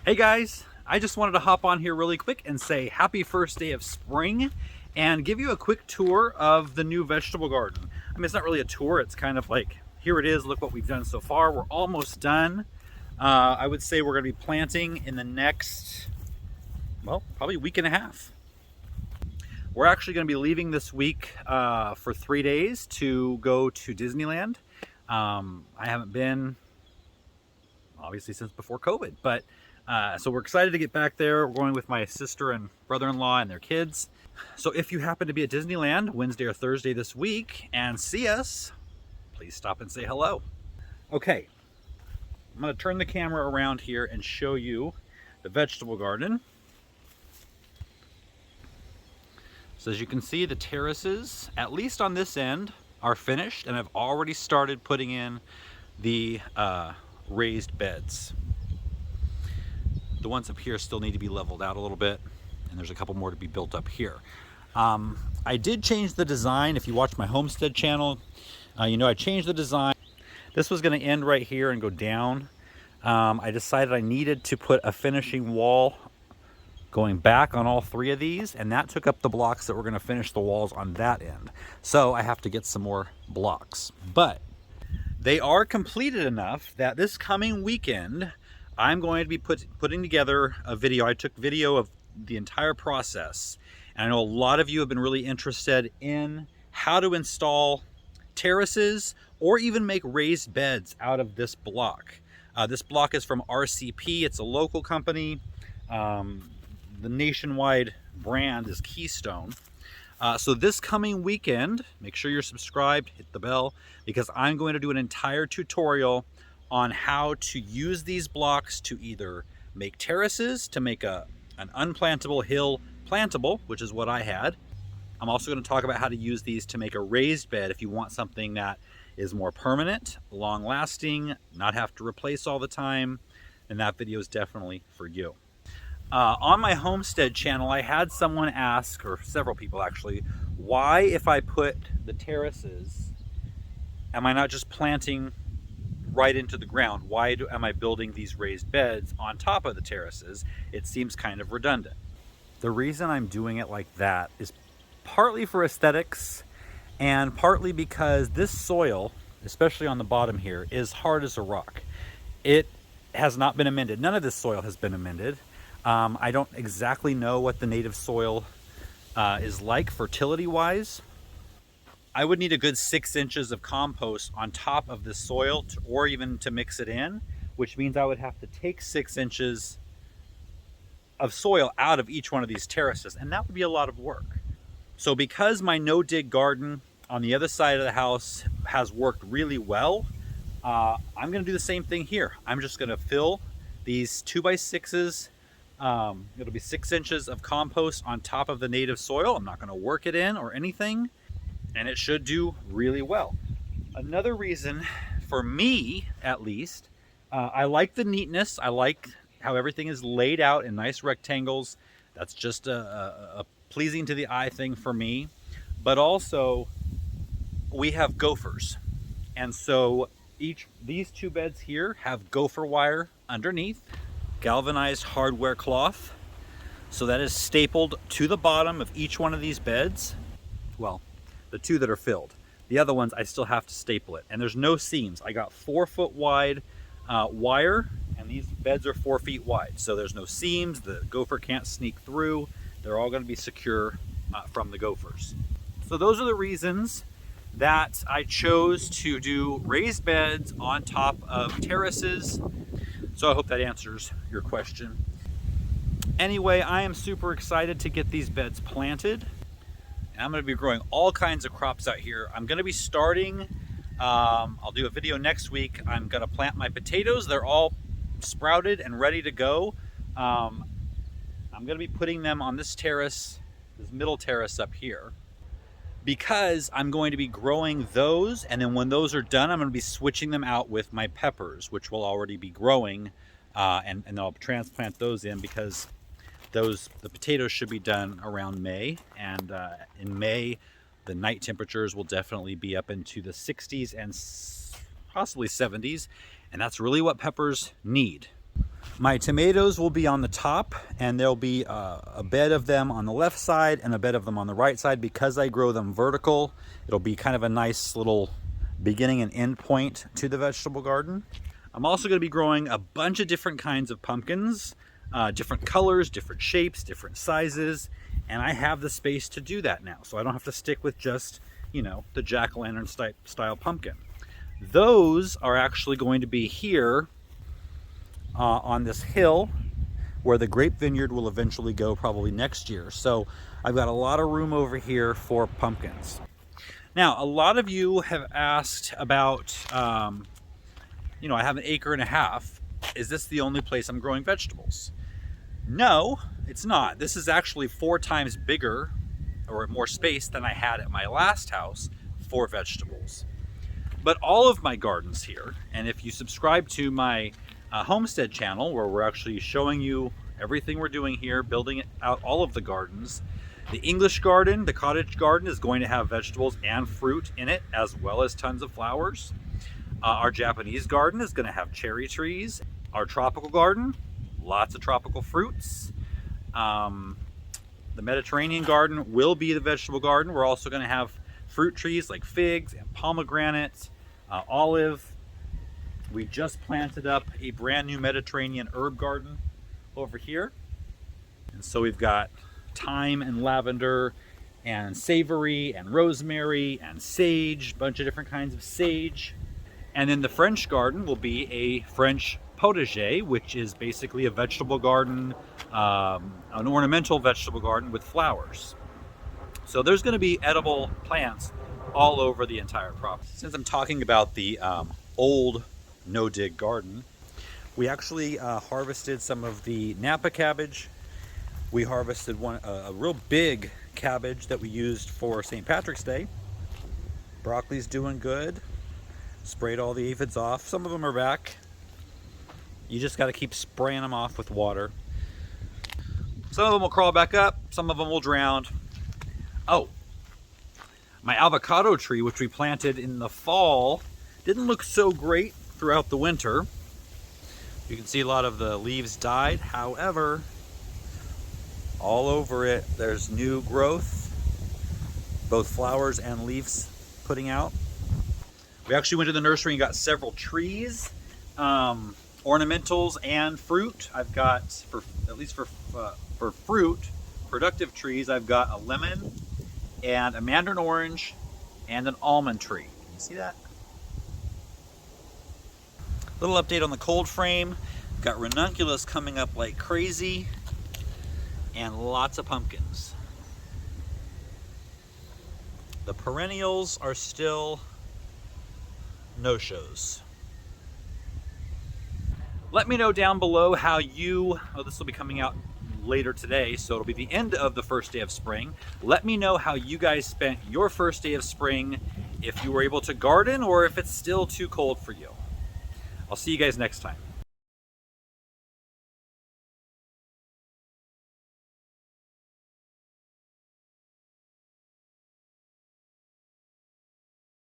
Hey guys, I just wanted to hop on here really quick and say happy first day of spring and give you a quick tour of the new vegetable garden. I mean, it's not really a tour, it's kind of like, here it is, look what we've done so far. We're almost done. I would say we're gonna be planting in the next, well, probably week and a half. We're actually gonna be leaving this week for 3 days to go to Disneyland. I haven't been, obviously, since before COVID, but so we're excited to get back there. We're going with my sister and brother-in-law and their kids. So if you happen to be at Disneyland Wednesday or Thursday this week and see us, please stop and say hello. Okay, I'm going to turn the camera around here and show you the vegetable garden. So as you can see, the terraces, at least on this end, are finished, and I've already started putting in the raised beds. The ones up here still need to be leveled out a little bit, and there's a couple more to be built up here. I did change the design. If you watch my homestead channel, you know I changed the design. This was going to end right here and go down. I decided I needed to put a finishing wall going back on all three of these, and that took up the blocks that were going to finish the walls on that end. So I have to get some more blocks. But they are completed enough that this coming weekend, I'm going to be putting together a video. I took video of the entire process. And I know a lot of you have been really interested in how to install terraces or even make raised beds out of this block. This block is from RCP. It's a local company. The nationwide brand is Keystone. So this coming weekend, make sure you're subscribed, hit the bell, because I'm going to do an entire tutorial on how to use these blocks to either make terraces, to make an unplantable hill plantable, which is what I had. I'm also going to talk about how to use these to make a raised bed if you want something that is more permanent, long lasting, not have to replace all the time, and that video is definitely for you. On my homestead channel, I had someone ask, or several people actually, why if I put the terraces, am I not just planting right into the ground? Why am I building these raised beds on top of the terraces? It seems kind of redundant. The reason I'm doing it like that is partly for aesthetics and partly because this soil, especially on the bottom here, is hard as a rock. It has not been amended. None of this soil has been amended. I don't exactly know what the native soil is like fertility-wise. I would need a good 6 inches of compost on top of the soil or even to mix it in, which means I would have to take 6 inches of soil out of each one of these terraces, and that would be a lot of work. So because my no-dig garden on the other side of the house has worked really well, I'm going to do the same thing here. I'm just going to fill these 2x6s. It'll be 6 inches of compost on top of the native soil. I'm not going to work it in or anything, and it should do really well. Another reason, for me at least, I like the neatness. I like how everything is laid out in nice rectangles. That's just a pleasing to the eye thing for me. But also, we have gophers. And so these two beds here have gopher wire underneath, galvanized hardware cloth. So that is stapled to the bottom of each one of these beds. Well, the two that are filled. The other ones, I still have to staple it. And there's no seams. I got 4 foot wide wire, and these beds are 4 feet wide. So there's no seams. The gopher can't sneak through. They're all going to be secure from the gophers. So those are the reasons that I chose to do raised beds on top of terraces. So I hope that answers your question. Anyway, I am super excited to get these beds planted. I'm going to be growing all kinds of crops out here. I'm going to be starting, I'll do a video next week. I'm going to plant my potatoes. They're all sprouted and ready to go. I'm going to be putting them on this terrace, this middle terrace up here, because I'm going to be growing those. And then when those are done, I'm going to be switching them out with my peppers, which will already be growing. And I'll transplant those in because the potatoes should be done around May, and in May the night temperatures will definitely be up into the 60s and possibly 70s, and that's really what peppers need. My tomatoes will be on the top, and there'll be a bed of them on the left side and a bed of them on the right side. Because I grow them vertical, it'll be kind of a nice little beginning and end point to the vegetable garden. I'm also going to be growing a bunch of different kinds of pumpkins, different colors, different shapes, different sizes, and I have the space to do that now, so I don't have to stick with just, you know, the jack-o'-lantern style pumpkin. Those are actually going to be here on this hill where the grape vineyard will eventually go probably next year. So I've got a lot of room over here for pumpkins. Now, a lot of you have asked about, you know, I have 1.5 acres. Is this the only place I'm growing vegetables? No, it's not. This is actually 4 times bigger or more space than I had at my last house for vegetables. But all of my gardens here, and if you subscribe to my homestead channel, where we're actually showing you everything we're doing here, building out all of the gardens, the English garden, the cottage garden, is going to have vegetables and fruit in it, as well as tons of flowers. Our Japanese garden is going to have cherry trees. Our tropical garden, lots of tropical fruits. The Mediterranean garden will be the vegetable garden. We're also going to have fruit trees like figs and pomegranate, olive. We just planted up a brand new Mediterranean herb garden over here. And so we've got thyme and lavender and savory and rosemary and sage, a bunch of different kinds of sage. And then the French garden will be a French potager, which is basically a vegetable garden, an ornamental vegetable garden with flowers. So there's going to be edible plants all over the entire property. Since I'm talking about the old no-dig garden, we actually harvested some of the Napa cabbage. We harvested a real big cabbage that we used for St. Patrick's Day. Broccoli's doing good. Sprayed all the aphids off. Some of them are back. You just got to keep spraying them off with water. Some of them will crawl back up, some of them will drown. Oh, my avocado tree, which we planted in the fall, didn't look so great throughout the winter. You can see a lot of the leaves died. However, all over it, there's new growth, both flowers and leaves putting out. We actually went to the nursery and got several trees, ornamentals and fruit. I've got, at least for fruit, productive trees, I've got a lemon and a mandarin orange and an almond tree. Can you see that? Little update on the cold frame. Got ranunculus coming up like crazy and lots of pumpkins. The perennials are still no-shows. Let me know down below how you, this will be coming out later today, so it'll be the end of the first day of spring. Let me know how you guys spent your first day of spring, if you were able to garden or if it's still too cold for you. I'll see you guys next time.